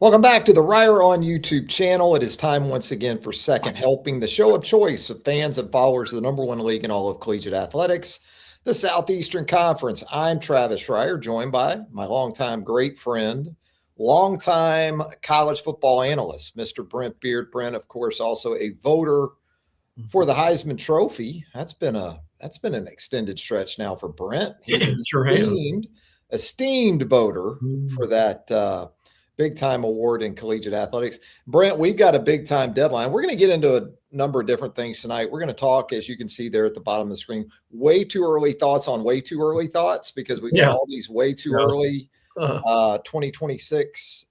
Welcome back to the Reier on YouTube channel. It is time once again for Second Helping, the show of choice of fans and followers of the number one league in all of collegiate athletics, the Southeastern Conference. I'm Travis Reier, joined by my longtime great friend, longtime college football analyst, Mr. Brent Beaird. Brent, of course, also a voter for the Heisman Trophy. That's been an extended stretch now for Brent. He's an esteemed voter for that big time award in collegiate athletics. Brent, we've got a big time deadline. We're going to get into a number of different things tonight. We're going to talk, as you can see there at the bottom of the screen, way too early thoughts on way too early thoughts, because we've got all these way too early 2026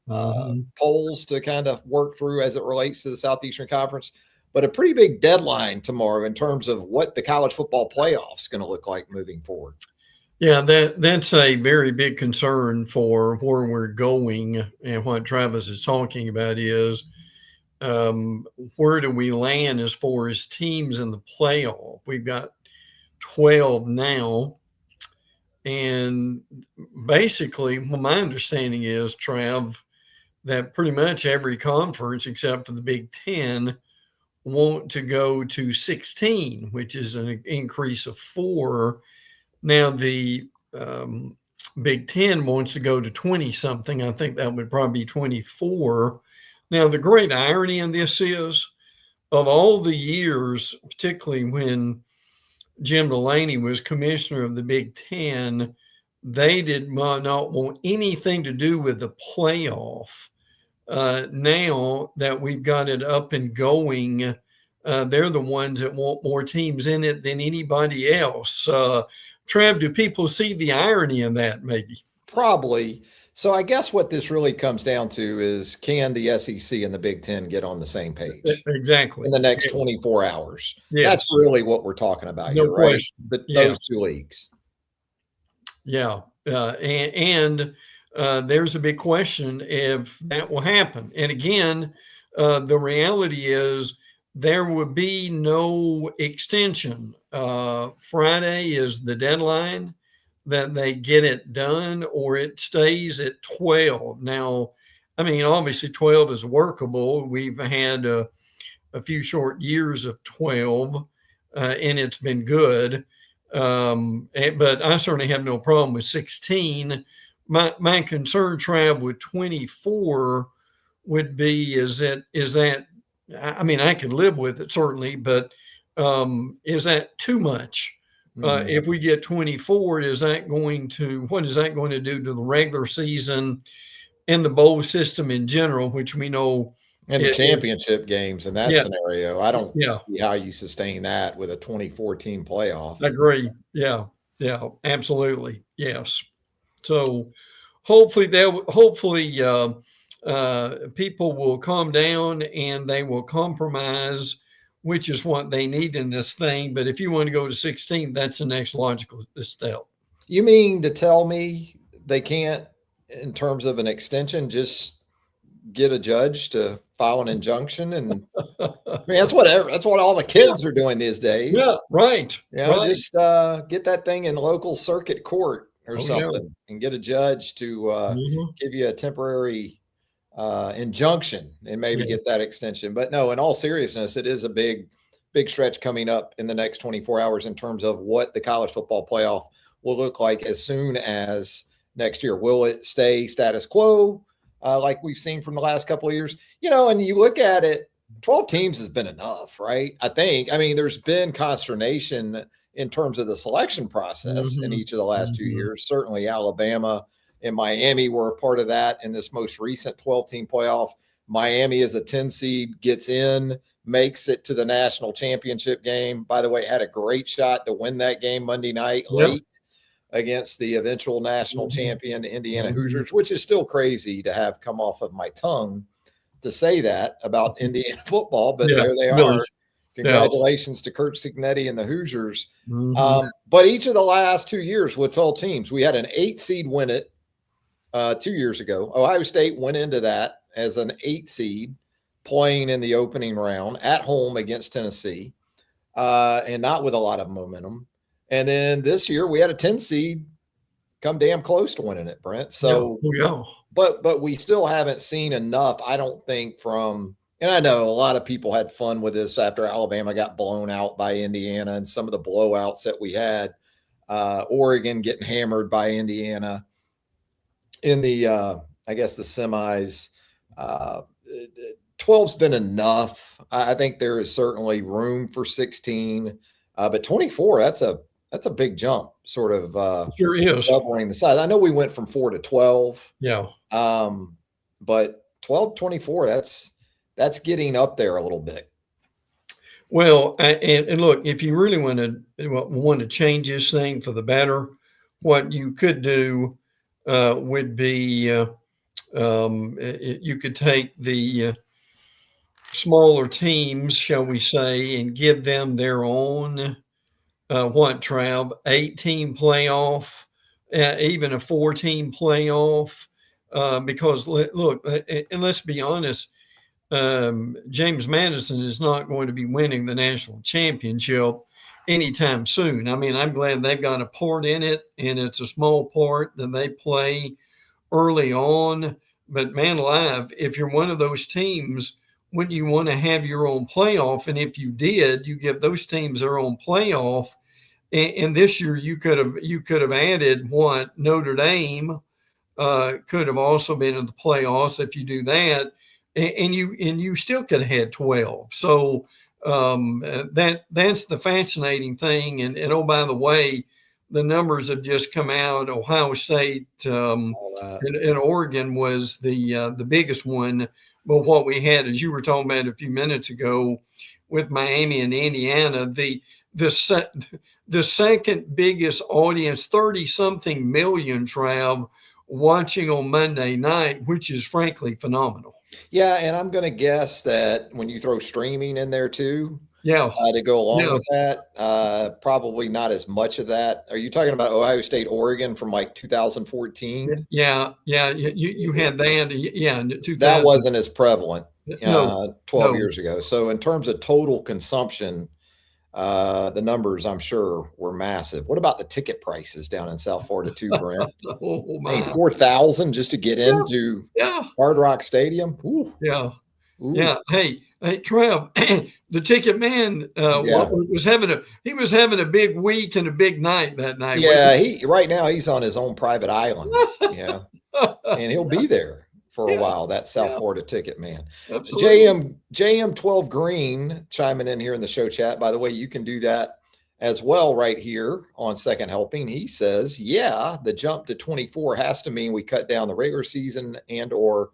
polls to kind of work through as it relates to the Southeastern Conference. But a pretty big deadline tomorrow in terms of what the college football playoff is going to look like moving forward. Yeah, that's a very big concern for where we're going. And what Travis is talking about is where do we land as far as teams in the playoff? We've got 12 now. And basically, well, my understanding is, Trav, that pretty much every conference except for the Big Ten want to go to 16, which is an increase of 4. Now, the Big Ten wants to go to 20-something. I think that would probably be 24. Now, the great irony in this is, of all the years, particularly when Jim Delaney was commissioner of the Big Ten, they did not want anything to do with the playoff. Now that we've got it up and going, they're the ones that want more teams in it than anybody else. Trav, do people see the irony in that maybe? Probably. So I guess what this really comes down to is, can the SEC and the Big Ten get on the same page? Exactly. In the next 24 hours. Yes. That's really what we're talking about here, right? But those two leagues. Yeah. And there's a big question if that will happen. And again, the reality is there will be no extension. Friday is the deadline that they get it done, or it stays at 12. Now, I mean, obviously 12 is workable. We've had a few short years of 12, and it's been good. But I certainly have no problem with 16. My concern, Trav, with 24 would be is that I mean, I could live with it certainly, but is that too much? If we get 24, what is that going to do to the regular season and the bowl system in general, which we know, and the championship games in that scenario? I don't see how you sustain that with a 24 team playoff. I agree. Yeah, absolutely. Yes. So hopefully people will calm down and they will compromise, which is what they need in this thing. But if you want to go to 16, that's the next logical step. You mean to tell me they can't, in terms of an extension, just get a judge to file an injunction? And I mean, that's what all the kids are doing these days. Yeah, right. Just get that thing in local circuit court or something and get a judge to give you a temporary injunction and maybe get that extension. But no, in all seriousness, it is a big stretch coming up in the next 24 hours in terms of what the college football playoff will look like as soon as next year. Will it stay status quo like we've seen from the last couple of years? And you look at it, 12 teams has been enough, right? I mean, there's been consternation in terms of the selection process in each of the last 2 years. Certainly Alabama and Miami were a part of that in this most recent 12-team playoff. Miami is a 10 seed, gets in, makes it to the national championship game. By the way, had a great shot to win that game Monday night late against the eventual national champion Indiana Hoosiers, which is still crazy to have come off of my tongue to say that about Indiana football, but there they are. Congratulations to Kurt Cignetti and the Hoosiers. But each of the last 2 years with 12 teams, we had an 8 seed win it 2 years ago. Ohio State went into that as an 8 seed, playing in the opening round at home against Tennessee, and not with a lot of momentum. And then this year we had a 10 seed come damn close to winning it, Brent. So, but we still haven't seen enough, I don't think, from, and I know a lot of people had fun with this after Alabama got blown out by Indiana and some of the blowouts that we had. Oregon getting hammered by Indiana in the, I guess, the semis. 12's been enough. I think there is certainly room for 16, but 24, that's a big jump, sort of sure is. Doubling the size. I know we went from 4 to 12. Yeah. But 12, 24, that's getting up there a little bit. Well, and look, if you really want to change this thing for the better, what you could do would be you could take the smaller teams, shall we say, and give them their own Trav, 8-team playoff, even a 4-team playoff, because look, and let's be honest, James Madison is not going to be winning the national championship anytime soon. I mean, I'm glad they've got a part in it, and it's a small part that they play early on. But man alive, if you're one of those teams, wouldn't you want to have your own playoff? And if you did, you give those teams their own playoff. And this year you could have added what Notre Dame could have also been in the playoffs if you do that. And you still could have had 12. So that's the fascinating thing. And oh, by the way, the numbers have just come out. Ohio State and Oregon was the biggest one. But what we had, as you were talking about a few minutes ago, with Miami and Indiana, the second biggest audience, 30-something million, Trav, watching on Monday night, which is frankly phenomenal. Yeah, and I'm going to guess that when you throw streaming in there too, to go along with that, probably not as much of that. Are you talking about Ohio State, Oregon from like 2014? Yeah. You had that. That wasn't as prevalent 12 years ago. So in terms of total consumption, the numbers, I'm sure, were massive. What about the ticket prices down in South Florida too, Brent? Hey, 4,000 just to get into Hard Rock Stadium. Ooh. Yeah. Ooh. Yeah. Hey, Trev, the ticket man was having a big week and a big night that night. Yeah, right now he's on his own private island. Yeah, and he'll be there for a while. That South Florida ticket man. JM 12 Green chiming in here in the show chat. By the way, you can do that as well right here on Second Helping. He says, yeah, the jump to 24 has to mean we cut down the regular season and or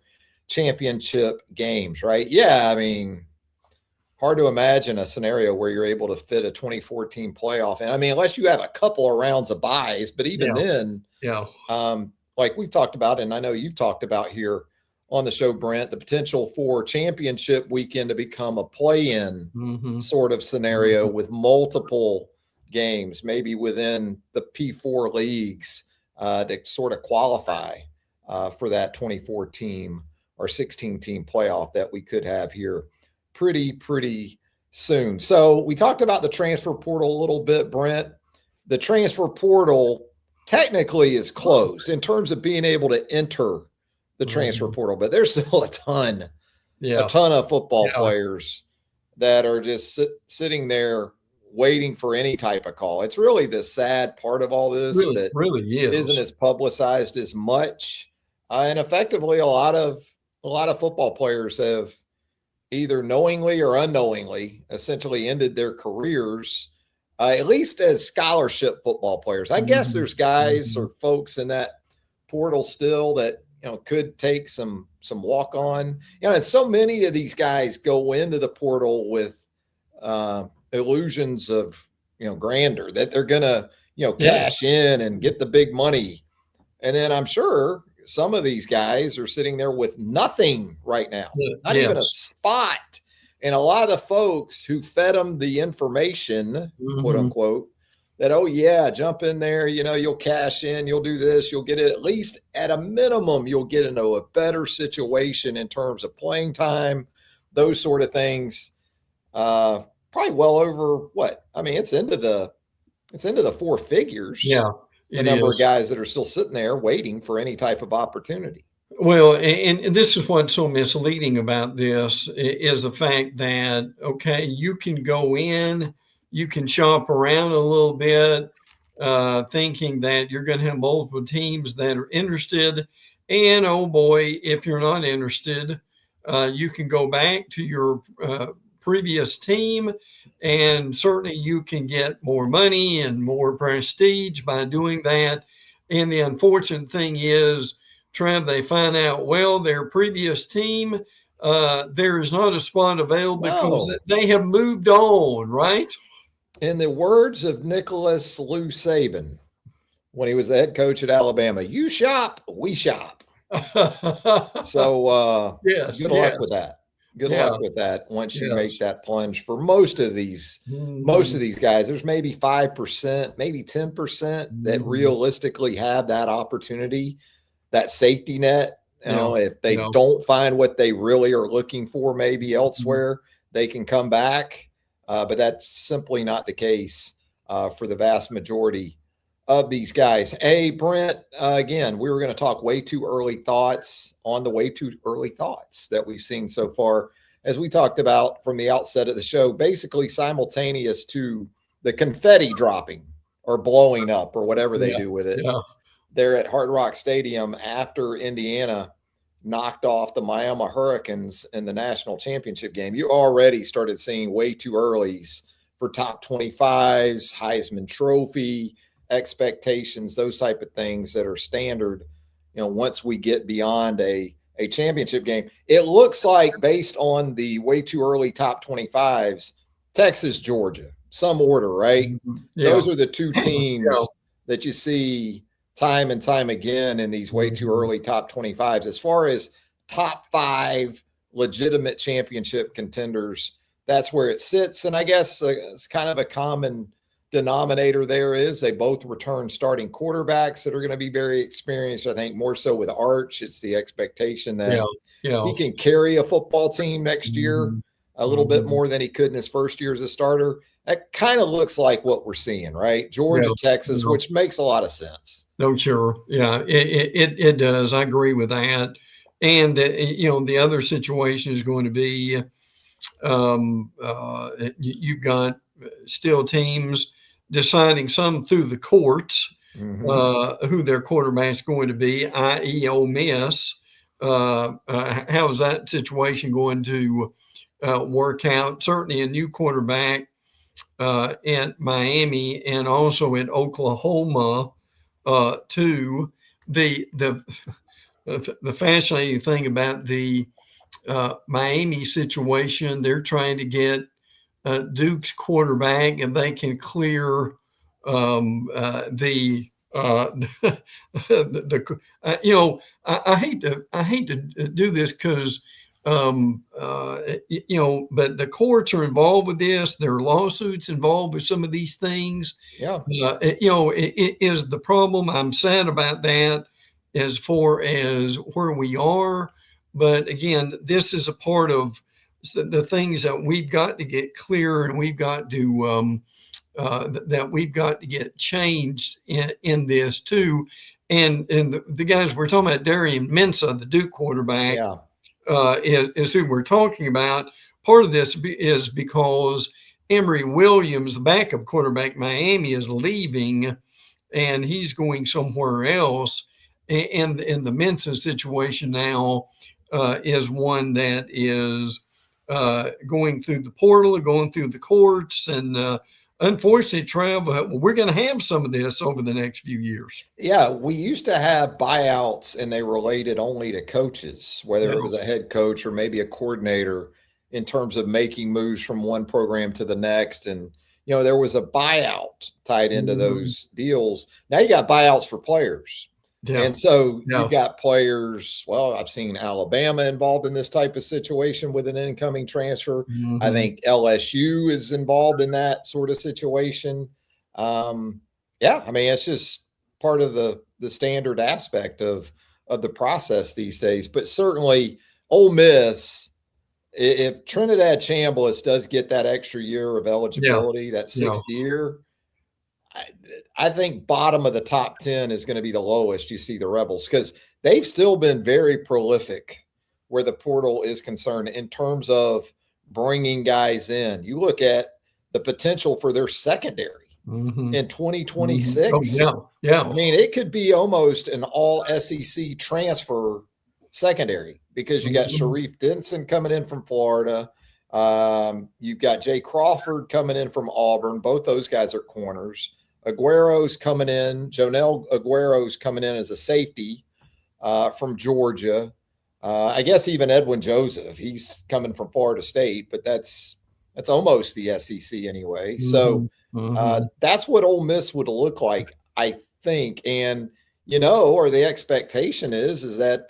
championship games, right? Yeah, I mean, hard to imagine a scenario where you're able to fit a 2014 playoff. And I mean, unless you have a couple of rounds of buys, but even then, like we've talked about, and I know you've talked about here on the show, Brent, the potential for championship weekend to become a play-in sort of scenario with multiple games, maybe within the P4 leagues to sort of qualify for that 24 team or 16 team playoff that we could have here pretty soon. So we talked about the transfer portal a little bit, Brent. The transfer portal technically is closed in terms of being able to enter the transfer portal, but there's still a ton of football players that are just sitting there waiting for any type of call. It's really the sad part of all this that really isn't as publicized as much. And effectively, a lot of football players have either knowingly or unknowingly essentially ended their careers, at least as scholarship football players. I guess there's guys or folks in that portal still that, could take some walk on, and so many of these guys go into the portal with illusions of, grandeur, that they're going to, cash in and get the big money. And then I'm sure some of these guys are sitting there with nothing right now, not even a spot. And a lot of the folks who fed them the information, quote unquote, that, jump in there, you'll cash in, you'll do this, you'll get it, at least at a minimum, you'll get into a better situation in terms of playing time, those sort of things. Probably well over it's into the 4 figures. Yeah. the number of guys that are still sitting there waiting for any type of opportunity. Well, and this is what's so misleading about this is the fact that, okay, you can go in, you can shop around a little bit, thinking that you're going to have multiple teams that are interested. And oh boy, if you're not interested, you can go back to your previous team, and certainly you can get more money and more prestige by doing that. And the unfortunate thing is, Trev, they find out, well, their previous team, there is not a spot available because they have moved on, right? In the words of Nicholas Lou Saban, when he was the head coach at Alabama, you shop, we shop. So good luck with that. Good luck with that once you make that plunge. For most of these guys, there's maybe 5%, maybe 10% that realistically have that opportunity, that safety net. You know, if they don't find what they really are looking for, maybe elsewhere, they can come back. But that's simply not the case for the vast majority of these guys. Hey, Brent, again, we were going to talk way too early thoughts on the way too early thoughts that we've seen so far. As we talked about from the outset of the show, basically simultaneous to the confetti dropping or blowing up or whatever they do with it. They're at Hard Rock Stadium after Indiana knocked off the Miami Hurricanes in the national championship game. You already started seeing way too earlys for top 25s, Heisman Trophy expectations, those type of things that are standard. You know, once we get beyond a championship game, it looks like, based on the way too early top 25s, Texas, Georgia, some order, right? Those are the two teams that you see time and time again in these way too early top 25s. As far as top 5 legitimate championship contenders, that's where it sits. And I guess it's kind of a common denominator there is they both return starting quarterbacks that are going to be very experienced. I think more so with Arch, it's the expectation that he can carry a football team next year a little bit more than he could in his first year as a starter. That kind of looks like what we're seeing, right? Georgia, Texas, which makes a lot of sense. No, sure. Yeah, it does. I agree with that. And, the other situation is going to be you've got still teams deciding, some through the courts, who their quarterback's going to be, i.e. Ole Miss. How is that situation going to work out? Certainly a new quarterback at Miami and also in Oklahoma too. The fascinating thing about the Miami situation, they're trying to get Duke's quarterback, and they can clear the I hate to do this because but the courts are involved with this. There are lawsuits involved with some of these things. It is the problem. I'm sad about that as far as where we are. But again, this is a part of the things that we've got to get clear, and we've got to that we've got to get changed in this too. And the guys we're talking about, Darian Mensah, the Duke quarterback, is who we're talking about. Part of this is because Emory Williams, the backup quarterback Miami, is leaving, and he's going somewhere else. And the Mensah situation now is one that is going through the portal, going through the courts, and unfortunately, Trev, we're going to have some of this over the next few years. Yeah, we used to have buyouts, and they related only to coaches, whether it was a head coach or maybe a coordinator, in terms of making moves from one program to the next. And, there was a buyout tied into those deals. Now you got buyouts for players. And so you've got players, I've seen Alabama involved in this type of situation with an incoming transfer. I think LSU is involved in that sort of situation. It's just part of the standard aspect of the process these days. But certainly Ole Miss, if Trinidad Chambliss does get that extra year of eligibility, that 6th year, I think bottom of the top 10 is going to be the lowest you see the Rebels, because they've still been very prolific where the portal is concerned in terms of bringing guys in. You look at the potential for their secondary in 2026. Oh, yeah. I mean, it could be almost an all SEC transfer secondary, because you got Sharif Denson coming in from Florida. You've got Jay Crawford coming in from Auburn. Both those guys are corners. Aguero's coming in. Jonel Aguero's coming in as a safety from Georgia. I guess even Edwin Joseph, he's coming from Florida State, but that's almost the SEC anyway. So that's what Ole Miss would look like, I think. And, or the expectation is that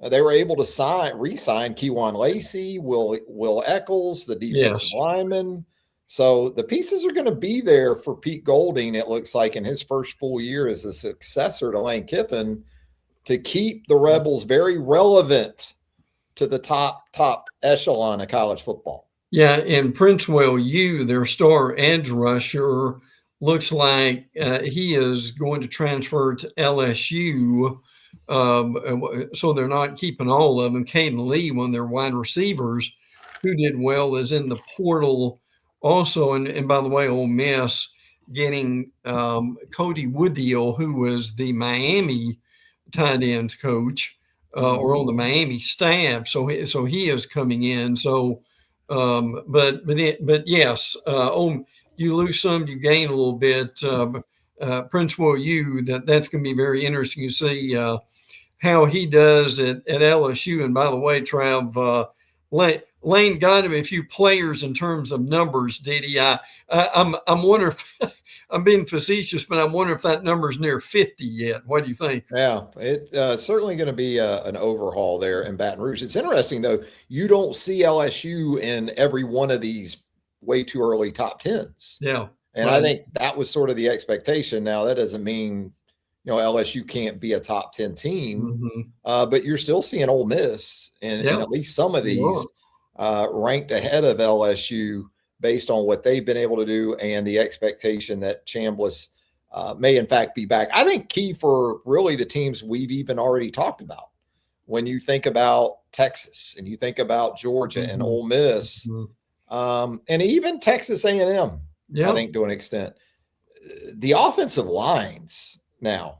they were able to re-sign Kewan Lacey, Will Eccles, the defensive lineman. So the pieces are going to be there for Pete Golding, it looks like, in his first full year as a successor to Lane Kiffin, to keep the Rebels very relevant to the top echelon of college football. Yeah, and Princewell U, their star edge rusher, looks like he is going to transfer to LSU. So they're not keeping all of them. Caden Lee, one of their wide receivers who did well, is in the portal also. And by the way, Ole Miss getting Cody Woodhill, who was the Miami tight ends coach or on the Miami staff. So he is coming in. So, but yes, you lose some, you gain a little bit. Princewell U, that's going to be very interesting to see how he does at LSU. And by the way, Trav, Lane got him a few players in terms of numbers, did he? I'm wondering if I'm being facetious, but I'm wondering if that number is near 50 yet. What do you think? Yeah, it's certainly going to be an overhaul there in Baton Rouge. It's interesting, though. You don't see LSU in every one of these way too early top 10s. Yeah. And right. I think that was sort of the expectation. Now, that doesn't mean, LSU can't be a top 10 team, but you're still seeing Ole Miss and at least some of these ranked ahead of LSU based on what they've been able to do and the expectation that Chambliss may in fact be back. I think key for really the teams we've even already talked about, when you think about Texas and you think about Georgia and Ole Miss, and even Texas A&M, I think to an extent, the offensive lines now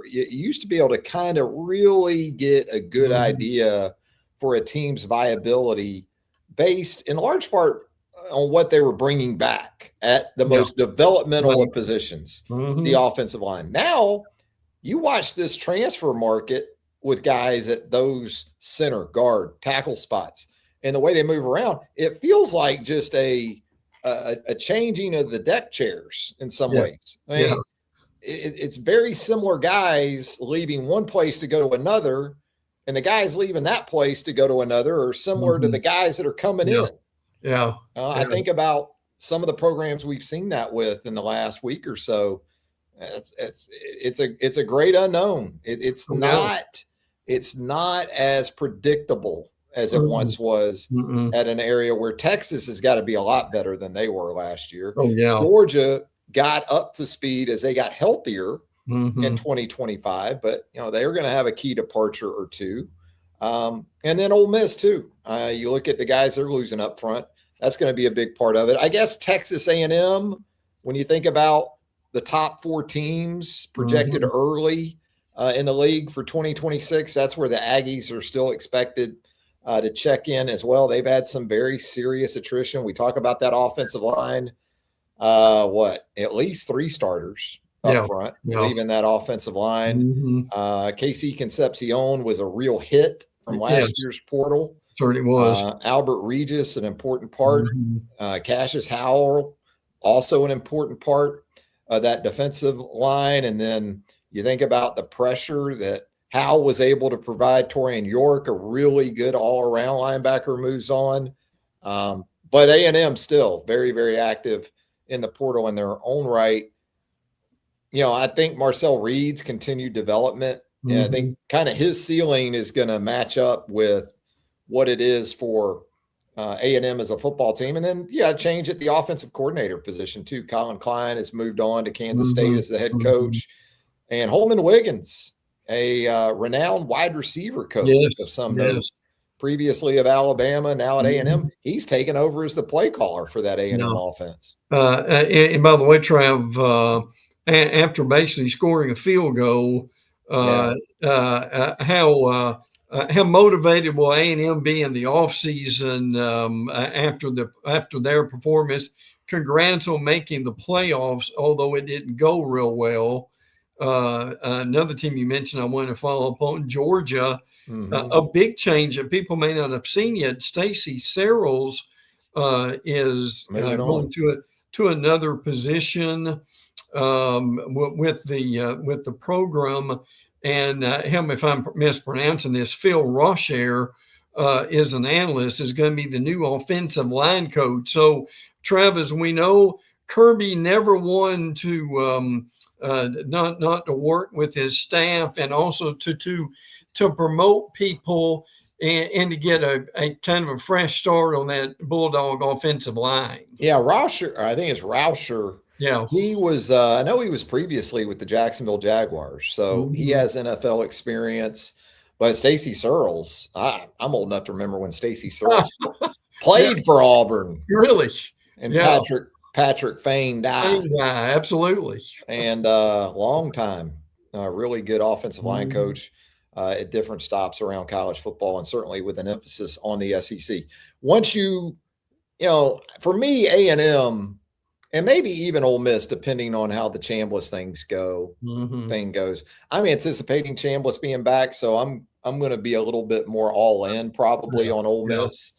you used to be able to kind of really get a good idea for a team's viability based in large part on what they were bringing back at the most developmental of positions, the offensive line. Now you watch this transfer market with guys at those center, guard, tackle spots, and the way they move around, it feels like just a changing of the deck chairs in some ways. I mean, it's very similar guys leaving one place to go to another, and the guys leaving that place to go to another are similar to the guys that are coming in. I think about some of the programs we've seen that with in the last week or so. It's a great unknown. It's not as predictable as it once was at an area where Texas has got to be a lot better than they were last year. Georgia got up to speed as they got healthier in 2025, but they're going to have a key departure or two. And then Ole Miss too. You look at the guys they're losing up front. That's going to be a big part of it. I guess Texas A&M, when you think about the top 4 teams projected early in the league for 2026, that's where the Aggies are still expected to check in as well. They've had some very serious attrition. We talk about that offensive line. At least 3 starters up front, leaving that offensive line. KC Concepcion was a real hit from last year's portal. Certainly was. Albert Regis, an important part. Cassius Howell, also an important part of that defensive line. And then you think about the pressure that Howell was able to provide. Torian York, a really good all-around linebacker, moves on. But A&M still very, very active in the portal in their own right. I think Marcel Reed's continued development. I think kind of his ceiling is going to match up with what it is for A&M as a football team. And then, change at the offensive coordinator position too. Colin Klein has moved on to Kansas State as the head coach. And Holman Wiggins, a renowned wide receiver coach of some note, previously of Alabama, now at A&M. He's taken over as the play caller for that A&M offense. And by the way, Trav, after basically scoring a field goal, how motivated will A&M be in the offseason after their performance? Congrats on making the playoffs, although it didn't go real well. Another team you mentioned I want to follow up on, Georgia. A big change that people may not have seen yet. Stacey Searles is going to another position with the program. And help me if I'm mispronouncing this. Phil Reier is an analyst, is going to be the new offensive line coach. So, Travis, we know Kirby never wanted to not to work with his staff, and also to promote people and to get a kind of a fresh start on that Bulldog offensive line. Yeah, Rauscher, I think it's Rauscher. Yeah. He was, I know he was previously with the Jacksonville Jaguars, so he has NFL experience. But Stacey Searles, I'm old enough to remember when Stacey Searles played for Auburn. Really? And Patrick Fain died. Absolutely. And long time, really good offensive line coach at different stops around college football, and certainly with an emphasis on the SEC. Once for me, A&M, and maybe even Ole Miss, depending on how the Chambliss thing goes. I'm anticipating Chambliss being back, so I'm going to be a little bit more all in probably on Ole Miss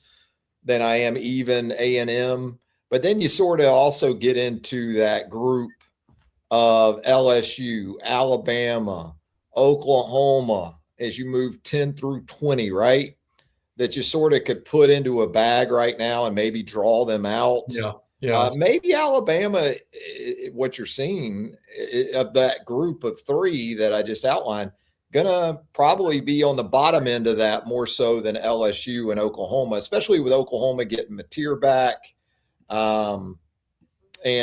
than I am even A&M. But then you sort of also get into that group of LSU, Alabama, Oklahoma, as you move 10 through 20, right? That you sort of could put into a bag right now and maybe draw them out. Maybe Alabama, what you're seeing of that group of three that I just outlined, gonna probably be on the bottom end of that more so than LSU and Oklahoma, especially with Oklahoma getting Mateer back, and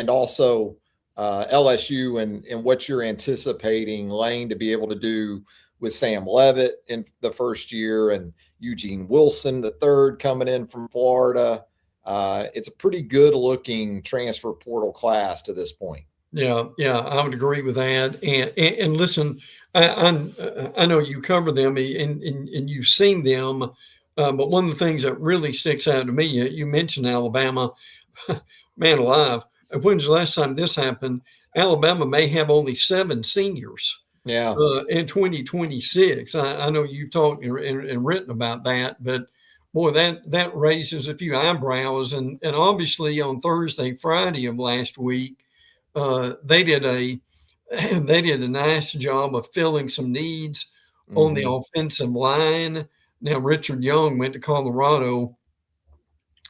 also LSU and what you're anticipating Lane to be able to do with Sam Leavitt in the first year and Eugene Wilson, the third, coming in from Florida. It's a pretty good looking transfer portal class to this point. Yeah, I would agree with that. And listen, I know you cover them and you've seen them, but one of the things that really sticks out to me, you mentioned Alabama. Man alive, when's the last time this happened? Alabama may have only 7 seniors. In 2026. I know you've talked and written about that, but boy, that raises a few eyebrows. And obviously on Thursday, Friday of last week, they did a nice job of filling some needs on the offensive line. Now, Richard Young went to Colorado,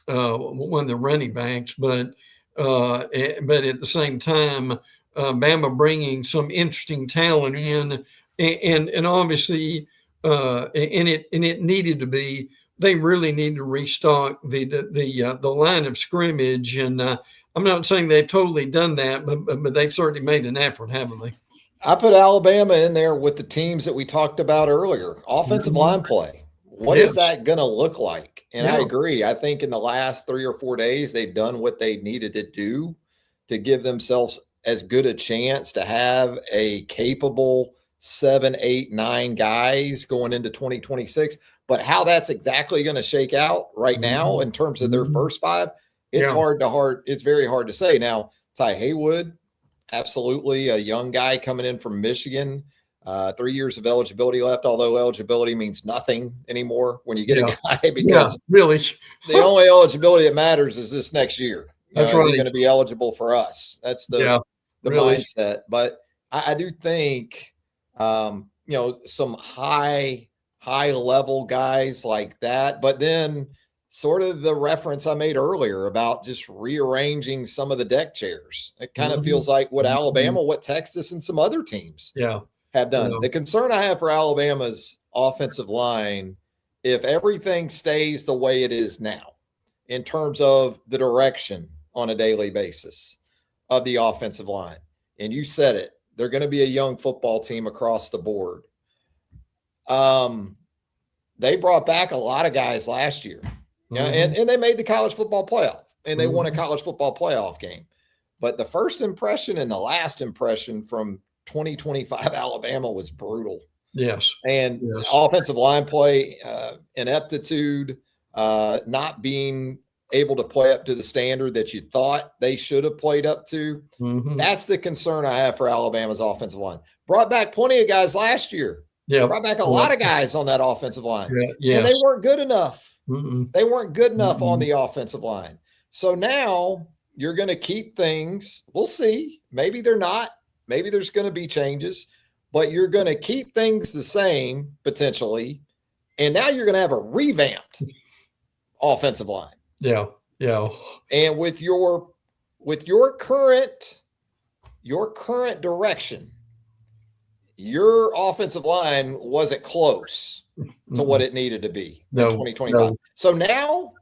one of the running backs, but at the same time, Bama bringing some interesting talent in, and obviously, and it needed to be. They really need to restock the line of scrimmage, and I'm not saying they've totally done that, but they've certainly made an effort, haven't they? I put Alabama in there with the teams that we talked about earlier. Offensive line play. What is that going to look like? And I agree. I think in the last 3 or 4 days, they've done what they needed to do to give themselves as good a chance to have a capable 7, 8, 9 guys going into 2026. But how that's exactly going to shake out right now in terms of their first 5, it's it's very hard to say. Now, Ty Haywood, absolutely a young guy coming in from Michigan, 3 years of eligibility left, although eligibility means nothing anymore when you get a guy, because really the only eligibility that matters is this next year. That's right. Is he going to be eligible for us? That's the mindset. But I do think, some high level guys like that, but then sort of the reference I made earlier about just rearranging some of the deck chairs. It kind of feels like what Alabama, what Texas, and some other teams have done. The concern I have for Alabama's offensive line, if everything stays the way it is now, in terms of the direction on a daily basis of the offensive line. And you said it, they're going to be a young football team across the board. They brought back a lot of guys last year, and they made the college football playoff, and they won a college football playoff game. But the first impression and the last impression from 2025 Alabama was brutal. Yes. And offensive line play, ineptitude, not being able to play up to the standard that you thought they should have played up to. That's the concern I have for Alabama's offensive line. Brought back plenty of guys last year. Yeah. Brought back a lot of guys on that offensive line. Yes. And they weren't good enough. They weren't good enough on the offensive line. So now you're going to keep things. We'll see. Maybe they're not. Maybe there's going to be changes. But you're going to keep things the same potentially. And now you're going to have a revamped offensive line. Yeah. Yeah. And with your current direction, your offensive line wasn't close to what it needed to be in 2025. No. So now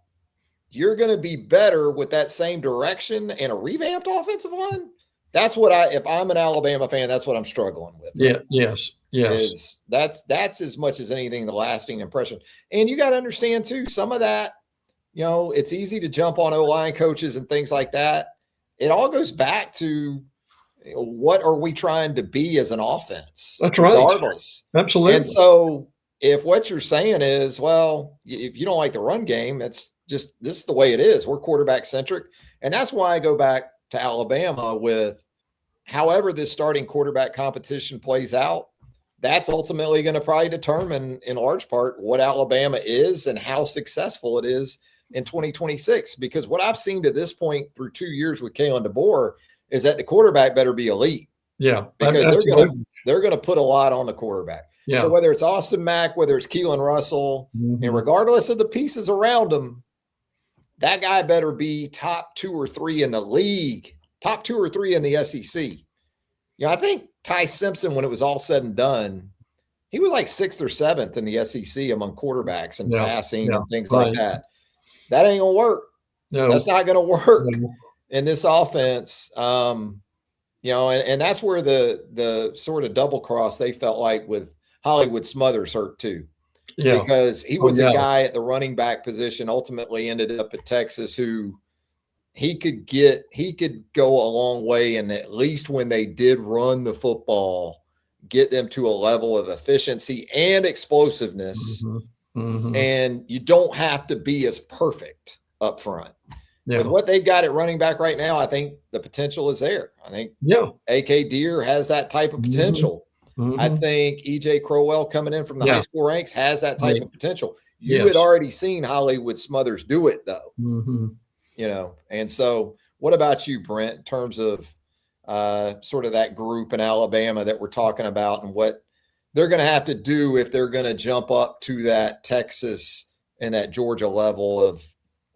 you're going to be better with that same direction and a revamped offensive line. That's what if I'm an Alabama fan, that's what I'm struggling with. Yeah. Yes. Yes. That's as much as anything, the lasting impression. And you got to understand too, some of that, it's easy to jump on O-line coaches and things like that. It all goes back to what are we trying to be as an offense? That's right. Regardless. Absolutely. And so if what you're saying is, well, if you don't like the run game, it's just, this is the way it is. We're quarterback centric. And that's why I go back to Alabama with however this starting quarterback competition plays out. That's ultimately going to probably determine in large part what Alabama is and how successful it is in 2026. Because what I've seen to this point through 2 years with Kalen DeBoer is that the quarterback better be elite. Yeah. Because they're going to put a lot on the quarterback. Yeah. So whether it's Austin Mack, whether it's Keelan Russell, and regardless of the pieces around him, that guy better be top 2 or 3 in the league, top 2 or 3 in the SEC. I think Ty Simpson, when it was all said and done, he was like 6th or 7th in the SEC among quarterbacks and passing and things like that. That ain't going to work. No. That's not going to work in this offense. And that's where the sort of double cross they felt like with Hollywood Smothers hurt too. Yeah. Because he was a guy at the running back position, ultimately ended up at Texas, who he could go a long way. And at least when they did run the football, get them to a level of efficiency and explosiveness. And you don't have to be as perfect up front. Yeah. With what they've got at running back right now, I think the potential is there. I think A.K. Deere has that type of potential. I think E.J. Crowell coming in from the high school ranks has that type of potential. You had already seen Hollywood Smothers do it, though. And so what about you, Brent, in terms of sort of that group in Alabama that we're talking about and what they're going to have to do if they're going to jump up to that Texas and that Georgia level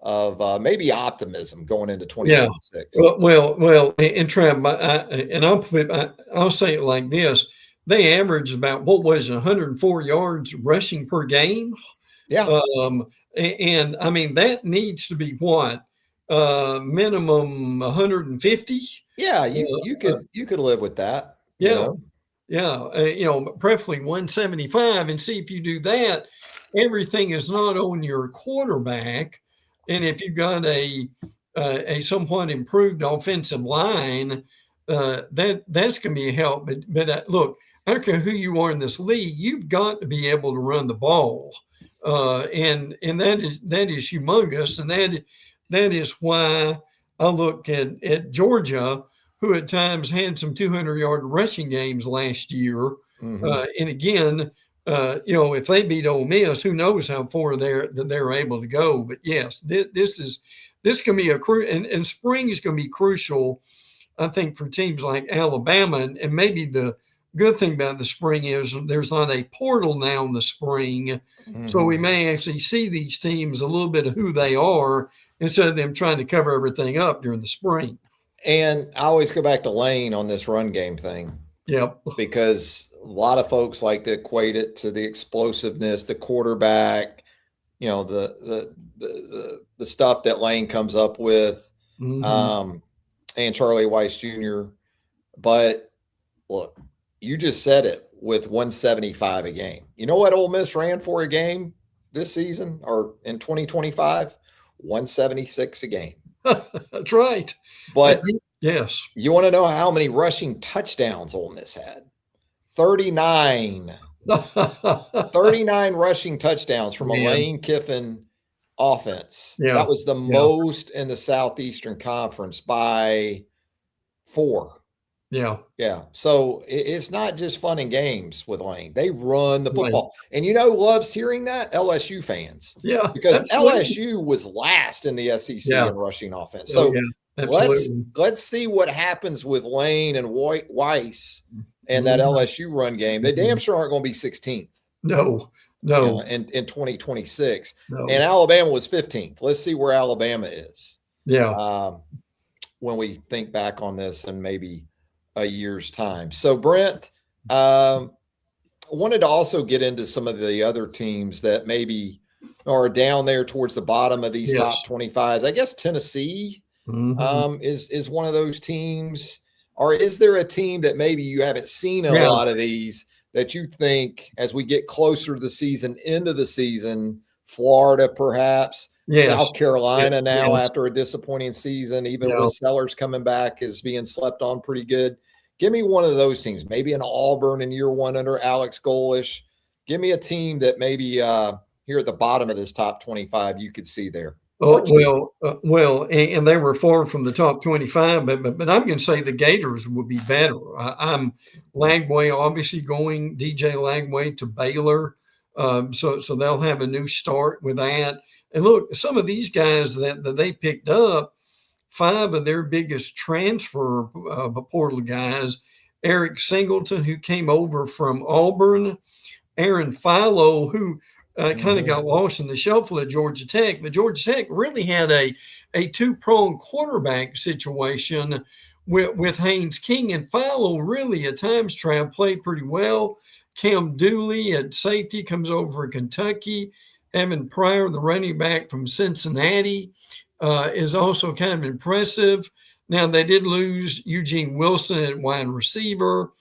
of maybe optimism going into 2026? Well, and Trav, I'll say it like this. They averaged about, 104 yards rushing per game. Yeah. And I mean, that needs to be what? Minimum 150. Yeah. You could live with that. Yeah. Preferably 175, and see if you do that, everything is not on your quarterback. And if you've got a somewhat improved offensive line, that's going to be a help. But look, I don't care who you are in this league, you've got to be able to run the ball, and that is humongous, and that is why I look at Georgia, who at times had some 200-yard rushing games last year, and again, if they beat Ole Miss, who knows how far they're able to go. But yes, this can be and spring is going to be crucial, I think, for teams like Alabama. And maybe the good thing about the spring is there's not a portal now in the spring, so we may actually see these teams a little bit of who they are instead of them trying to cover everything up during the spring. And I always go back to Lane on this run game thing. Yep. Because a lot of folks like to equate it to the explosiveness, the quarterback, the stuff that Lane comes up with, Mm-hmm. and Charlie Weiss Jr. But look, you just said it with 175 a game. You know what Ole Miss ran for a game this season or in 2025? 176 a game. That's right. But yes, you want to know how many rushing touchdowns Ole Miss had? 39. 39 rushing touchdowns from a Lane Kiffin offense. Yeah. That was the most in the Southeastern Conference by 4. Yeah. Yeah. So it's not just fun and games with Lane. They run the football. Right. And loves hearing that? LSU fans. Yeah. Because LSU was last in the SEC in rushing offense. So let's see what happens with Lane and Weiss and that LSU run game. They damn sure aren't going to be 16th. No. In 2026. No. And Alabama was 15th. Let's see where Alabama is. Yeah. When we think back on this and maybe a year's time. So Brent, wanted to also get into some of the other teams that maybe are down there towards the bottom of these top 25s. I guess Tennessee is one of those teams. Or is there a team that maybe you haven't seen in a lot of these that you think as we get closer to the season, into the season, Florida perhaps, South Carolina now after a disappointing season, even with Sellers coming back, is being slept on pretty good. Give me one of those teams, maybe an Auburn in year one under Alex Golesh. Give me a team that maybe here at the bottom of this top 25 you could see there. Well, and they were far from the top 25, but I'm going to say the Gators would be better. I'm Lagway obviously going, DJ Lagway to Baylor, so they'll have a new start with that. And look, some of these guys that they picked up, 5 of their biggest transfer portal guys, Eric Singleton, who came over from Auburn, Aaron Philo, who kind of got lost in the shuffle at Georgia Tech, but Georgia Tech really had a two-pronged quarterback situation with Haynes King, and Philo really at times played pretty well. Cam Dooley at safety comes over from Kentucky. Evan Pryor, the running back from Cincinnati, is also kind of impressive. Now, they did lose Eugene Wilson at wide receiver,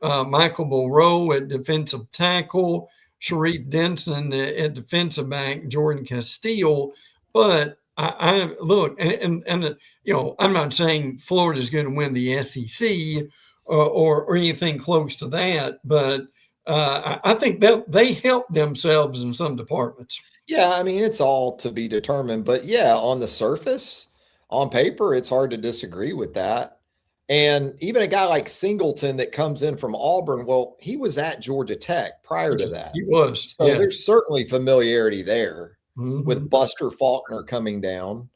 Michael Monroe at defensive tackle, Sharif Denson at defensive back, Jordan Castile. But I look, and I'm not saying Florida is going to win the SEC or anything close to that, but I think that they help themselves in some departments. Yeah, I mean, it's all to be determined. But yeah, on the surface, on paper, it's hard to disagree with that. And even a guy like Singleton that comes in from Auburn, well, he was at Georgia Tech prior to that. He was. So there's certainly familiarity there with Buster Faulkner coming down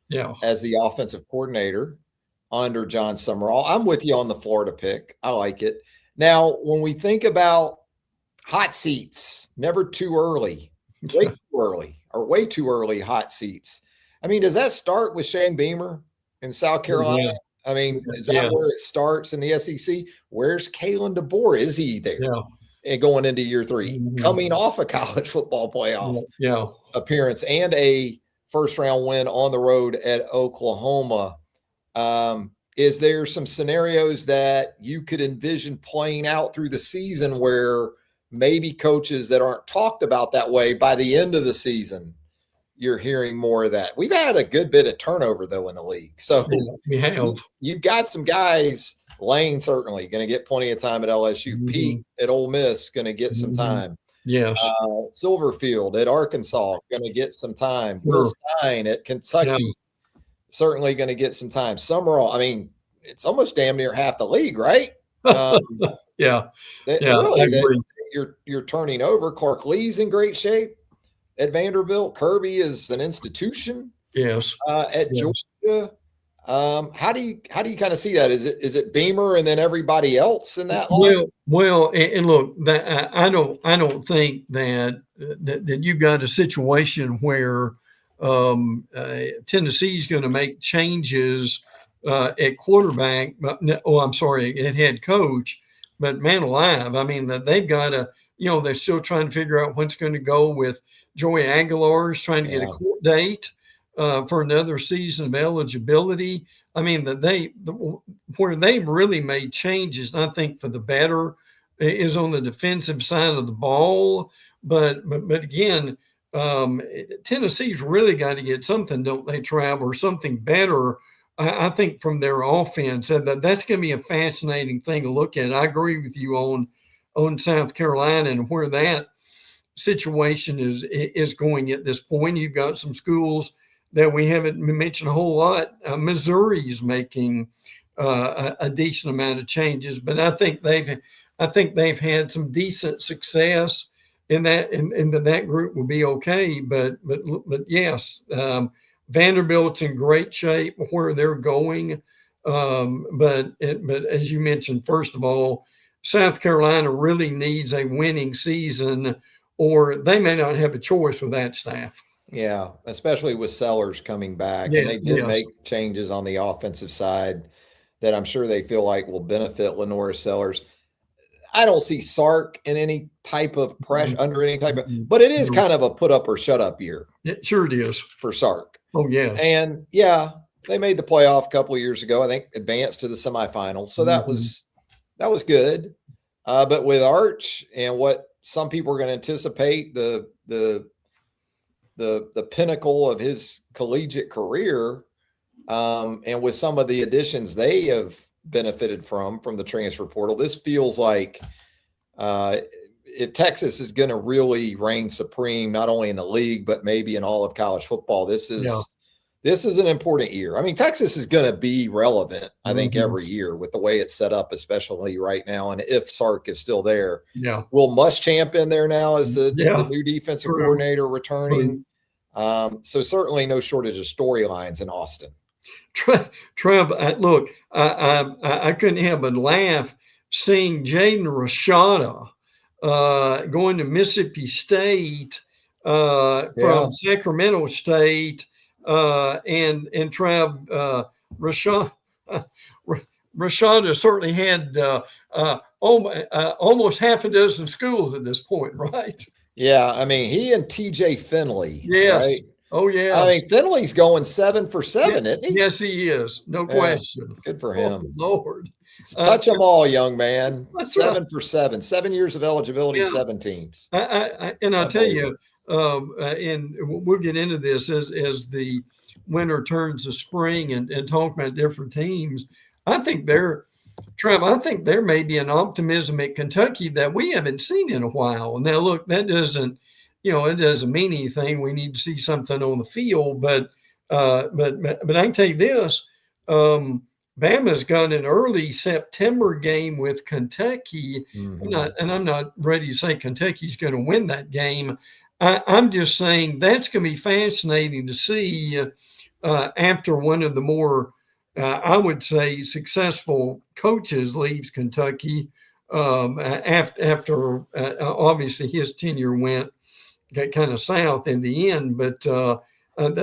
as the offensive coordinator under John Summerall. I'm with you on the Florida pick. I like it. Now, when we think about hot seats, never too early, way too early hot seats. I mean, does that start with Shane Beamer in South Carolina? Yeah. I mean, is that where it starts in the SEC? Where's Kalen DeBoer? Is he there? Yeah. And going into year 3, coming off a college football playoff appearance and a first-round win on the road at Oklahoma. Is there some scenarios that you could envision playing out through the season where maybe coaches that aren't talked about that way by the end of the season, you're hearing more of that? We've had a good bit of turnover, though, in the league. So we have. You've got some guys. Lane certainly going to get plenty of time at LSU. Pete at Ole Miss going to get some time. Yes. Silverfield at Arkansas going to get some time. Will Stein at Kentucky certainly going to get some time. Summerall, I mean, it's almost damn near half the league, right? Really, you're turning over. Clark Lee's in great shape at Vanderbilt. Kirby is an institution. Yes. At Georgia. How do you kind of see that? Is it Beamer and then everybody else in that line? Well, and look, that I don't think that you've got a situation where Tennessee's going to make changes at quarterback. At head coach. But man alive, I mean, that they've got they're still trying to figure out what's going to go with Joey Aguilar is trying to get a court date for another season of eligibility. I mean, where they've really made changes, and I think for the better, is on the defensive side of the ball. But again, Tennessee's really got to get something, don't they, Trav, or something better. I think from their offense, that's going to be a fascinating thing to look at. I agree with you on South Carolina and where that situation is going at this point. You've got some schools that we haven't mentioned a whole lot. Missouri's making a decent amount of changes, but I think they've had some decent success in that, and that group will be okay. But yes, Vanderbilt's in great shape where they're going. But as you mentioned, first of all, South Carolina really needs a winning season, or they may not have a choice with that staff. Yeah, especially with Sellers coming back. And they did make changes on the offensive side that I'm sure they feel like will benefit Lenora Sellers. I don't see Sark in any type of pressure, under any type of, but it is kind of a put up or shut up year. It sure is. For Sark. Oh, yeah. And yeah, they made the playoff a couple of years ago, I think advanced to the semifinals. So that was good. But with Arch and what some people are going to anticipate, the pinnacle of his collegiate career, and with some of the additions they have benefited from the transfer portal, this feels like if Texas is going to really reign supreme, not only in the league, but maybe in all of college football, this is an important year. I mean, Texas is going to be relevant, I think, every year with the way it's set up, especially right now. And if Sark is still there, will Muschamp in there now as the new defensive coordinator returning? So certainly no shortage of storylines in Austin. Trev, look, I couldn't help but laugh seeing Jaden Rashada going to Mississippi State from Sacramento State, and Trev, Rashada certainly had almost half a dozen schools at this point, right? Yeah, I mean, he and TJ Finley, right? Oh, yeah. I mean, Finley's going 7 for 7, isn't he? Yes, he is. No question. Good for him. Oh, Lord. Touch them all, young man. 7 for 7. 7 years of eligibility, 7 teams. I'll tell you, and we'll get into this as the winter turns to spring and talk about different teams. I think there may be an optimism at Kentucky that we haven't seen in a while. Now, look, that doesn't mean anything. We need to see something on the field, but I can tell you this: Bama's got an early September game with Kentucky, I'm not ready to say Kentucky's going to win that game. I'm just saying that's going to be fascinating to see after one of the more, I would say, successful coaches leaves Kentucky. After obviously his tenure went kind of south in the end, but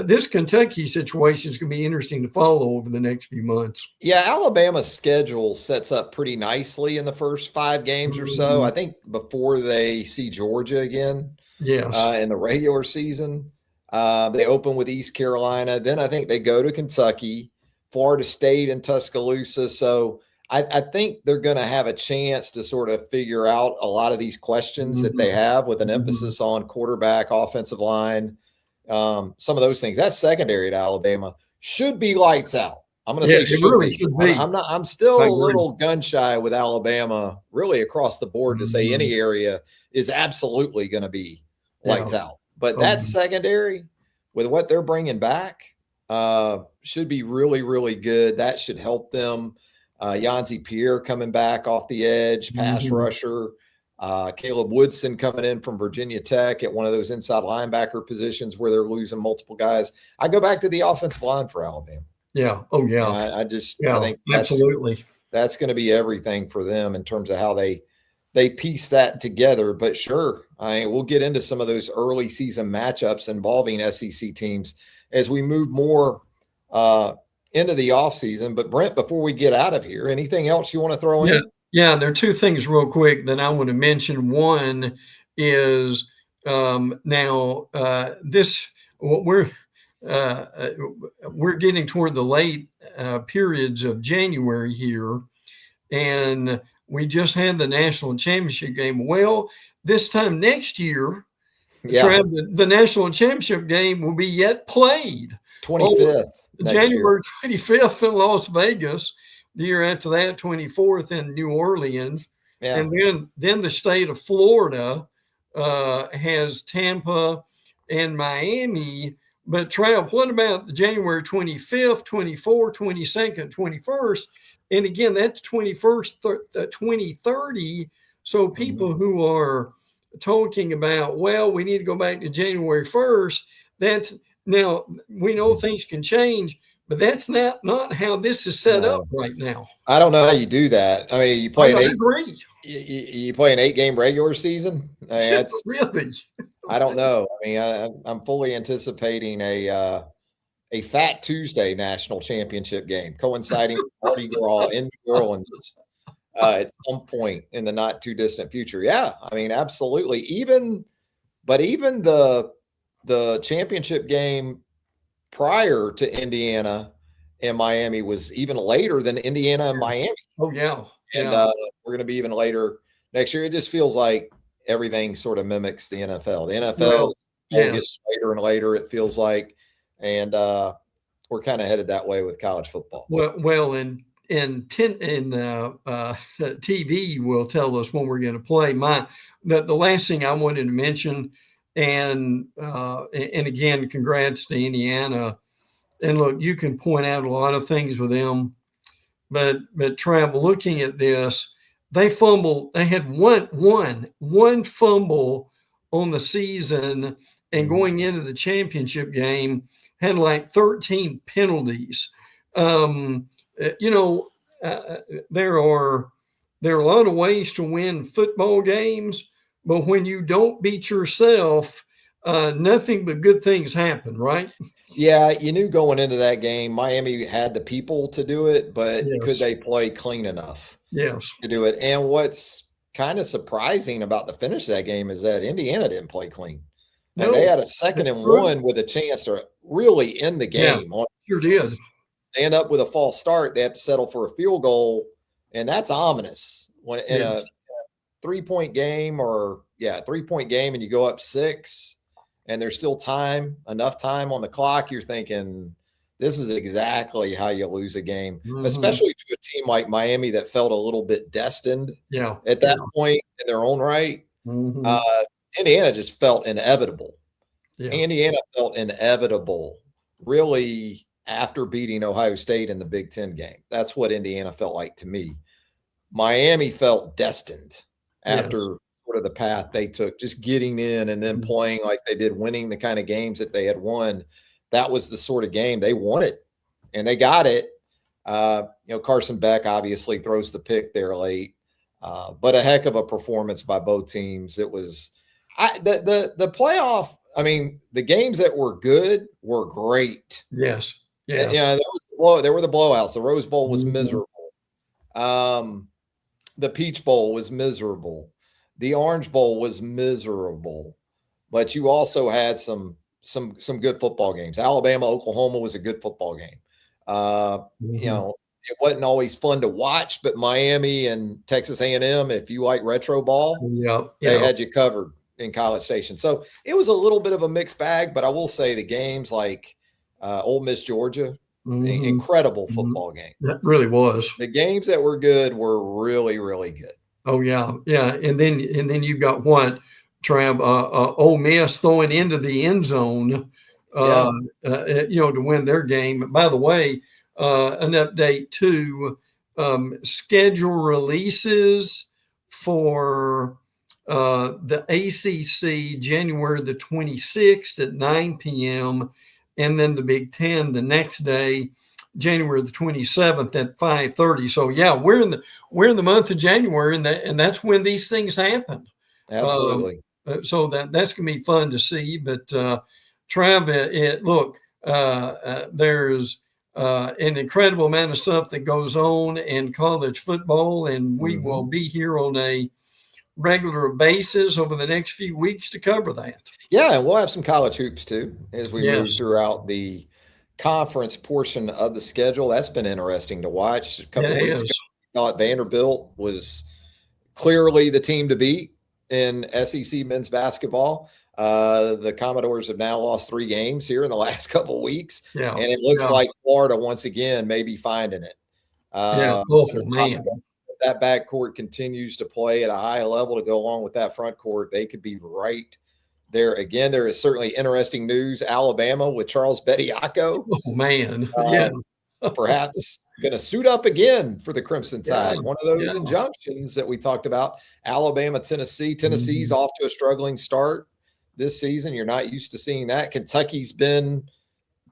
this Kentucky situation is going to be interesting to follow over the next few months. Yeah, Alabama's schedule sets up pretty nicely in the first 5 games or so. I think before they see Georgia again, in the regular season, they open with East Carolina. Then I think they go to Kentucky, Florida State, and Tuscaloosa. So I think they're going to have a chance to sort of figure out a lot of these questions that they have, with an emphasis on quarterback, offensive line, some of those things. That secondary at Alabama should be lights out. I'm going to say should be. I'm still a little gun shy with Alabama, really across the board, to say any area is absolutely going to be lights out. But that secondary, with what they're bringing back, should be really, really good. That should help them. Yanzi Pierre coming back off the edge, pass rusher. Caleb Woodson coming in from Virginia Tech at one of those inside linebacker positions where they're losing multiple guys. I go back to the offensive line for Alabama. Yeah. Oh, yeah. I think that's going to be everything for them in terms of how they piece that together. But sure, we'll get into some of those early season matchups involving SEC teams as we move more into the offseason. But Brent, before we get out of here, anything else you want to throw in? Yeah, there are two things real quick that I want to mention. One is now this what we're getting toward the late periods of January here, and we just had the national championship game. Well, this time next year, Yeah, the national championship game will be yet played. 25th next year. January 25th in Las Vegas. The year after that, 24th in New Orleans. Yeah. And then the state of Florida has Tampa and Miami. But Trav, what about the January 25th, 24th, 22nd, 21st? And again, that's 21st, 2030. So people who are talking about, well, we need to go back to January 1st, that's now we know things can change, but that's not how this is set up right now. I don't know how you do that. I mean, you play I agree. You play an 8-game regular season. I mean, that's really. I don't know. I mean, I'm fully anticipating a Fat Tuesday national championship game coinciding with Mardi Gras in New Orleans at some point in the not too distant future. Yeah, I mean, absolutely. Even the championship game prior to Indiana and Miami was even later than Indiana and Miami. Oh yeah, and we're going to be even later next year. It just feels like everything sort of mimics the NFL. The NFL gets later and later, it feels like, and we're kind of headed that way with college football. Well, and TV will tell us when we're going to play. The last thing I wanted to mention, and again, congrats to Indiana. And look, you can point out a lot of things with them, but Trav, looking at this, they fumbled. They had one fumble on the season, and going into the championship game had like 13 penalties. There are a lot of ways to win football games, but when you don't beat yourself, nothing but good things happen, right? Yeah, you knew going into that game, Miami had the people to do it, but could they play clean enough to do it? And what's kind of surprising about the finish of that game is that Indiana didn't play clean. No, they had a 2nd and 1 with a chance to really end the game. Yeah, sure did. They end up with a false start. They have to settle for a field goal, and that's ominous. When in a 3-point game and you go up 6 and there's still enough time on the clock, you're thinking this is exactly how you lose a game, especially to a team like Miami that felt a little bit destined at that point in their own right. Indiana just felt inevitable. Indiana felt inevitable, really, after beating Ohio State in the Big Ten game. That's what Indiana felt like to me. Miami felt destined after sort of the path they took, just getting in and then playing like they did, winning the kind of games that they had won. That was the sort of game they wanted, and they got it. Carson Beck obviously throws the pick there late, but a heck of a performance by both teams. It was the playoff. I mean, the games that were good were great. Yes. Yeah, there were the blowouts. The Rose Bowl was miserable. The Peach Bowl was miserable. The Orange Bowl was miserable. But you also had some good football games. Alabama, Oklahoma was a good football game. It wasn't always fun to watch, but Miami and Texas A&M, if you like retro ball, they had you covered in College Station. So it was a little bit of a mixed bag, but I will say the games like Ole Miss, Georgia, incredible football game. That really was. The games that were good were really, really good. Oh yeah. And then you've got what, Trav, Ole Miss throwing into the end zone, to win their game. But by the way, an update to schedule releases for the ACC January the 26th at 9 p.m. and then the Big Ten the next day, January the 27th at 5:30. So yeah, we're in the month of January, and that's when these things happen. Absolutely. So that's gonna be fun to see. But Trav, look, there's an incredible amount of stuff that goes on in college football, and we will be here on a regular basis over the next few weeks to cover that. Yeah, and we'll have some college hoops too as we move throughout the conference portion of the schedule. That's been interesting to watch. A couple of weeks ago, I thought Vanderbilt was clearly the team to beat in SEC men's basketball. The Commodores have now lost 3 games here in the last couple of weeks, and it looks like Florida once again may be finding it. Awful, man. That backcourt continues to play at a high level to go along with that front court. They could be right there again. There is certainly interesting news. Alabama with Charles Bediako. Oh, man. Perhaps going to suit up again for the Crimson Tide. One of those injunctions that we talked about. Alabama, Tennessee. Tennessee's off to a struggling start this season. You're not used to seeing that. Kentucky's been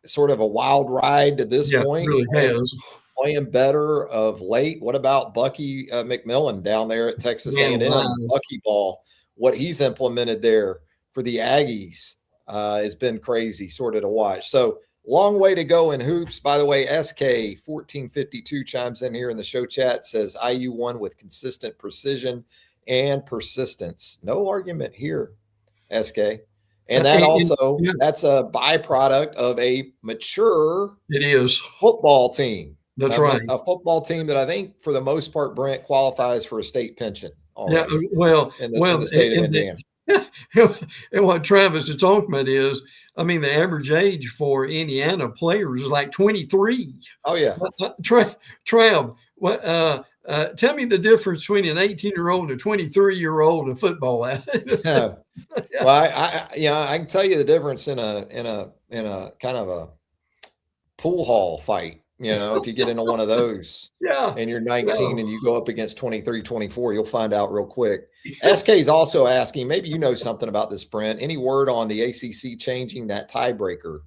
sort of a wild ride to this point. It really has. Playing better of late. What about Bucky McMillan down there at Texas A&M? Bucky ball, what he's implemented there for the Aggies has been crazy sort of to watch. So long way to go in hoops. By the way, SK 1452 chimes in here in the show chat, says IU won with consistent precision and persistence. No argument here, SK. And that also, that's a byproduct of a mature football team. That's right. A football team that I think, for the most part, Brent, qualifies for a state pension. In the state of Indiana. And what Travis is talking about is, I mean, the average age for Indiana players is like 23. Oh, yeah. Trav, tell me the difference between an 18-year-old and a 23-year-old in football. Well, I can tell you the difference in a kind of a pool hall fight. You know, if you get into one of those and you're 19 and you go up against 23, 24, you'll find out real quick. SK is also asking, maybe you know something about this, Brent. Any word on the ACC changing that tiebreaker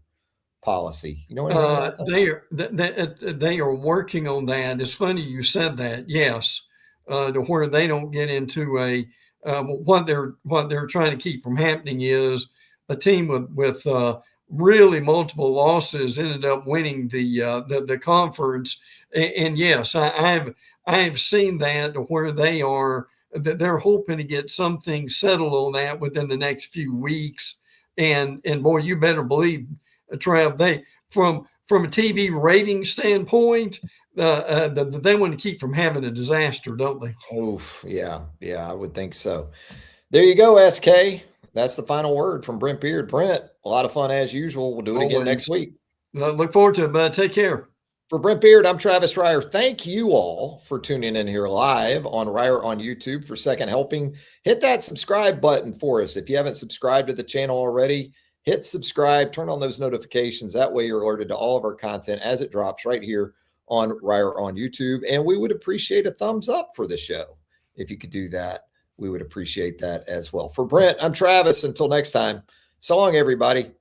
policy? You know anything about that? They are working on that. It's funny you said that. Yes, to where they don't get into a what they're trying to keep from happening is a team with really multiple losses ended up winning the conference. And yes, I have seen that, to where they're hoping to get something settled on that within the next few weeks. And boy, you better believe, Trav, they from a TV rating standpoint, they want to keep from having a disaster, don't they? Oof, yeah, I would think so. There you go, SK. That's the final word from Brent Beaird. Brent, a lot of fun as usual. We'll do it again next week. Look forward to it, bud. Take care. For Brent Beaird, I'm Travis Reier. Thank you all for tuning in here live on Reier on YouTube for Second Helping. Hit that subscribe button for us. If you haven't subscribed to the channel already, hit subscribe, turn on those notifications. That way you're alerted to all of our content as it drops right here on Reier on YouTube. And we would appreciate a thumbs up for the show. If you could do that, we would appreciate that as well. For Brent, I'm Travis. Until next time, so long, everybody.